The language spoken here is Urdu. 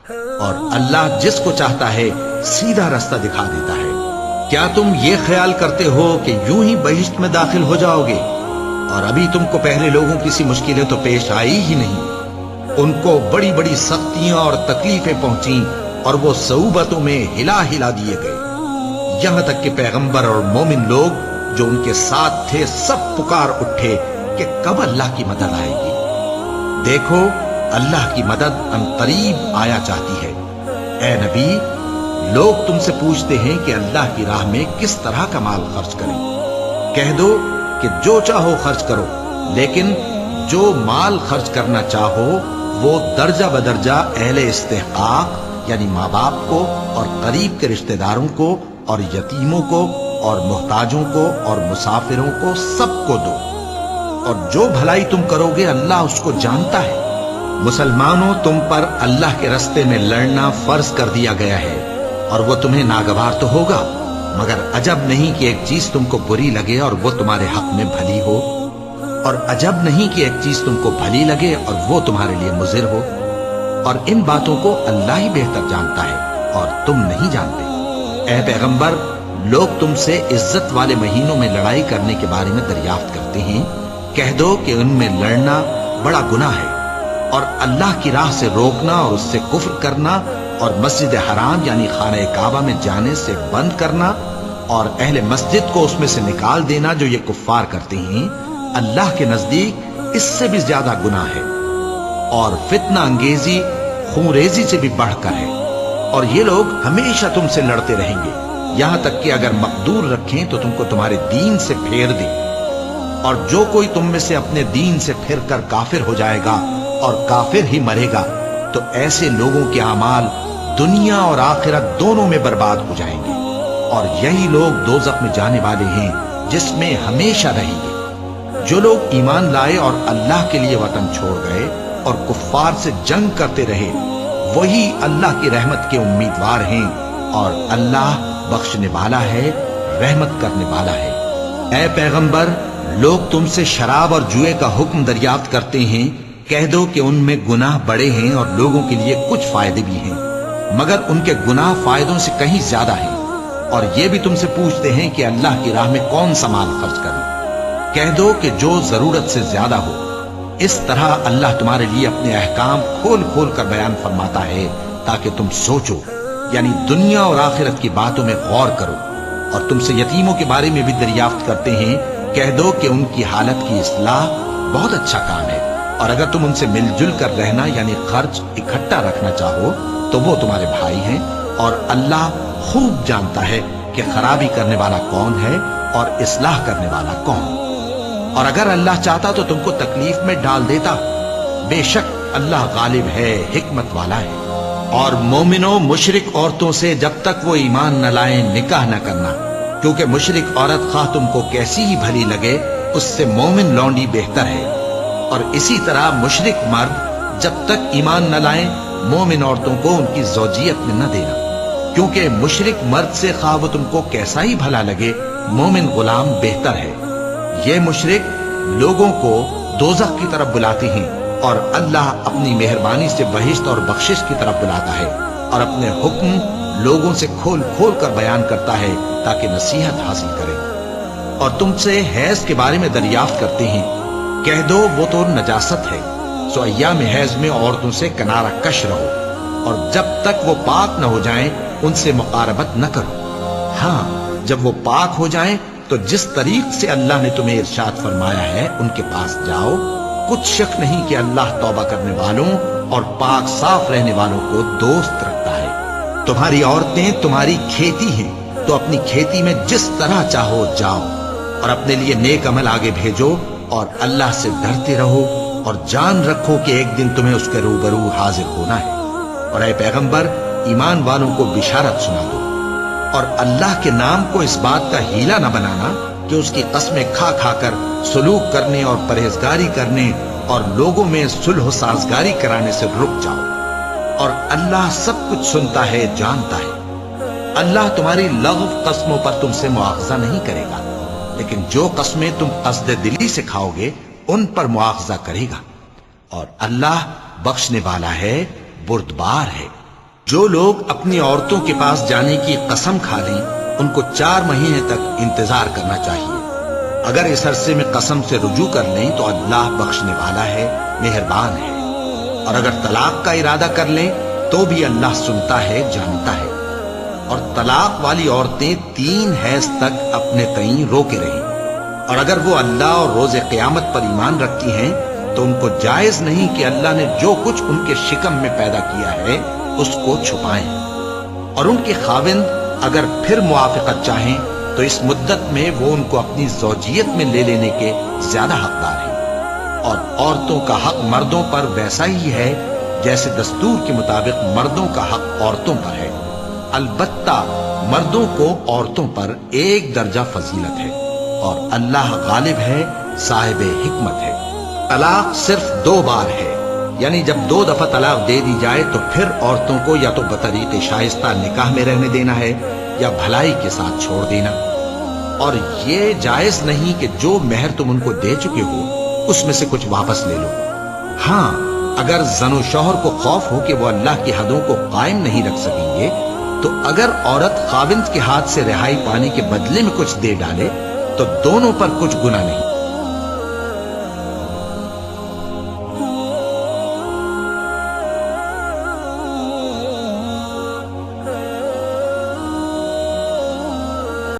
اور اللہ جس کو چاہتا ہے سیدھا راستہ دکھا دیتا ہے۔ کیا تم یہ خیال کرتے ہو کہ یوں ہی بہشت میں داخل ہو جاؤ گے؟ اور ابھی تم کو پہلے لوگوں کی سی مشکلیں تو پیش آئی ہی نہیں۔ ان کو بڑی بڑی سختیاں اور تکلیفیں پہنچیں اور وہ صعوبتوں میں ہلا ہلا دیے گئے، یہاں تک کہ پیغمبر اور مومن لوگ جو ان کے ساتھ تھے سب پکار اٹھے کہ کب اللہ کی مدد آئے گی۔ دیکھو اللہ کی مدد عنقریب آیا چاہتی ہے۔ اے نبی، لوگ تم سے پوچھتے ہیں کہ اللہ کی راہ میں کس طرح کا مال خرچ کریں۔ کہہ دو کہ جو چاہو خرچ کرو، لیکن جو مال خرچ کرنا چاہو وہ درجہ بدرجہ اہل استحقاق یعنی ماں باپ کو اور قریب کے رشتہ داروں کو اور یتیموں کو اور محتاجوں کو اور مسافروں کو سب کو دو، اور جو بھلائی تم کرو گے اللہ اس کو جانتا ہے۔ مسلمانوں، تم پر اللہ کے راستے میں لڑنا فرض کر دیا گیا ہے، اور وہ تمہیں ناگوار تو ہوگا، مگر عجب نہیں کہ ایک چیز تم کو بری لگے اور وہ تمہارے حق میں بھلی ہو، اور عجب نہیں کہ ایک چیز تم کو بھلی لگے اور وہ تمہارے لیے مضر ہو، اور ان باتوں کو اللہ ہی بہتر جانتا ہے اور تم نہیں جانتے۔ اے پیغمبر، لوگ تم سے عزت والے مہینوں میں لڑائی کرنے کے بارے میں دریافت کرتے ہیں۔ کہہ دو کہ ان میں لڑنا بڑا گناہ ہے، اور اللہ کی راہ سے روکنا اور اس سے کفر کرنا اور مسجد حرام یعنی خانہ کعبہ میں جانے سے بند کرنا اور اہل مسجد کو اس میں سے نکال دینا جو یہ کفار کرتے ہیں، اللہ کے نزدیک اس سے بھی زیادہ گناہ ہے، اور فتنہ انگیزی خونریزی سے بھی بڑھ کر ہے، اور یہ لوگ ہمیشہ تم سے لڑتے رہیں گے، یہاں تک کہ اگر مقدور رکھیں تو تم کو تمہارے دین سے پھیر دیں، اور جو کوئی تم میں سے اپنے دین سے پھر کر کافر ہو جائے گا اور کافر ہی مرے گا تو ایسے لوگوں کے اعمال دنیا اور آخرت دونوں میں برباد ہو جائیں گے، اور یہی لوگ دوزخ میں جانے والے ہیں جس میں ہمیشہ رہیں گے۔ جو لوگ ایمان لائے اور اللہ کے لیے وطن چھوڑ گئے اور کفار سے جنگ کرتے رہے وہی اللہ کی رحمت کے امیدوار ہیں، اور اللہ بخشنے والا ہے، رحمت کرنے والا ہے۔ اے پیغمبر، لوگ تم سے شراب اور جوئے کا حکم دریافت کرتے ہیں۔ کہہ دو کہ ان میں گناہ بڑے ہیں اور لوگوں کے لیے کچھ فائدے بھی ہیں، مگر ان کے گناہ فائدوں سے کہیں زیادہ ہیں۔ اور یہ بھی تم سے پوچھتے ہیں کہ اللہ کی راہ میں کون سا مال خرچ کریں۔ کہہ دو کہ جو ضرورت سے زیادہ ہو۔ اس طرح اللہ تمہارے لیے اپنے احکام کھول کھول کر بیان فرماتا ہے تاکہ تم سوچو، یعنی دنیا اور آخرت کی باتوں میں غور کرو۔ اور تم سے یتیموں کے بارے میں بھی دریافت کرتے ہیں۔ کہہ دو کہ ان کی حالت کی اصلاح بہت اچھا کام ہے، اور اگر تم ان سے مل جل کر رہنا یعنی خرچ اکٹھا رکھنا چاہو تو وہ تمہارے بھائی ہیں، اور اللہ خوب جانتا ہے کہ خرابی کرنے والا کون ہے اور اصلاح کرنے والا کون۔ اور اگر اللہ چاہتا تو تم کو تکلیف میں ڈال دیتا، بے شک اللہ غالب ہے، حکمت والا ہے۔ اور مومنوں، مشرک عورتوں سے جب تک وہ ایمان نہ لائیں نکاح نہ کرنا، کیونکہ مشرک عورت خواہ تم کو کیسی ہی بھلی لگے اس سے مومن لونڈی بہتر ہے، اور اسی طرح مشرک مرد جب تک ایمان نہ لائیں مومن عورتوں کو ان کی زوجیت میں نہ دینا، کیونکہ مشرک مرد سے خواہ وہ تم کو کیسا ہی بھلا لگے مومن غلام بہتر ہے۔ یہ مشرک لوگوں کو دوزخ کی طرف بلاتے ہیں، اور اللہ اپنی مہربانی سے بہشت اور بخشش کی طرف بلاتا ہے، اور اپنے حکم لوگوں سے کھول کھول کر بیان کرتا ہے تاکہ نصیحت حاصل کریں۔ اور تم سے حیض کے بارے میں دریافت کرتے ہیں۔ کہہ دو وہ تو نجاست ہے، سو ایام حیض میں عورتوں سے کنارہ کش رہو، اور جب تک وہ پاک نہ ہو جائیں ان سے مقاربت نہ کرو۔ ہاں، جب وہ پاک ہو جائیں تو جس طریق سے اللہ نے تمہیں ارشاد فرمایا ہے ان کے پاس جاؤ۔ کچھ شک نہیں کہ اللہ توبہ کرنے والوں اور پاک صاف رہنے والوں کو دوست رکھتا ہے۔ تمہاری عورتیں تمہاری کھیتی ہیں، تو اپنی کھیتی میں جس طرح چاہو جاؤ، اور اپنے لیے نیک عمل آگے بھیجو، اور اللہ سے ڈرتے رہو، اور جان رکھو کہ ایک دن تمہیں اس کے روبرو حاضر ہونا ہے۔ اور اے پیغمبر، ایمان والوں کو بشارت سنا دو، اور اللہ کے نام کو اس بات کا ہیلا نہ بنانا کہ اس کی قسمیں کھا کھا کر سلوک کرنے اور پرہیزگاری کرنے اور لوگوں میں صلح و سازگاری کرانے سے رک جاؤ، اور اللہ سب کچھ سنتا ہے، جانتا ہے۔ اللہ تمہاری لغو قسموں پر تم سے مواخذہ نہیں کرے گا، لیکن جو قسمیں تم قصد دلی سے کھاؤ گے ان پر مواخذہ کرے گا، اور اللہ بخشنے والا ہے، بردبار ہے۔ جو لوگ اپنی عورتوں کے پاس جانے کی قسم کھا لیں ان کو 4 مہینے تک انتظار کرنا چاہیے۔ اگر اس عرصے میں قسم سے رجوع کر لیں تو اللہ بخشنے والا ہے، مہربان ہے، اور اگر طلاق کا ارادہ کر لیں تو بھی اللہ سنتا ہے، جانتا ہے۔ اور طلاق والی عورتیں 3 حیض تک اپنے تئیں روکے رہیں، اور اگر وہ اللہ اور روز قیامت پر ایمان رکھتی ہیں تو ان کو جائز نہیں کہ اللہ نے جو کچھ ان کے شکم میں پیدا کیا ہے اس کو چھپائیں، اور ان کے خاوند اگر پھر موافقت چاہیں تو اس مدت میں وہ ان کو اپنی زوجیت میں لے لینے کے زیادہ حقدار ہیں۔ اور عورتوں کا حق مردوں پر ویسا ہی ہے جیسے دستور کے مطابق مردوں کا حق عورتوں پر ہے، البتہ مردوں کو عورتوں پر 1 درجہ فضیلت ہے، اور اللہ غالب ہے، صاحب حکمت ہے۔ طلاق صرف 2 بار ہے، یعنی جب 2 دفعہ طلاق دے دی جائے تو پھر عورتوں کو یا تو بطریق شائستہ نکاح میں رہنے دینا ہے یا بھلائی کے ساتھ چھوڑ دینا، اور یہ جائز نہیں کہ جو مہر تم ان کو دے چکے ہو اس میں سے کچھ واپس لے لو۔ ہاں، اگر زن و شوہر کو خوف ہو کہ وہ اللہ کی حدوں کو قائم نہیں رکھ سکیں گے تو اگر عورت خاوند کے ہاتھ سے رہائی پانے کے بدلے میں کچھ دے ڈالے تو دونوں پر کچھ گناہ نہیں۔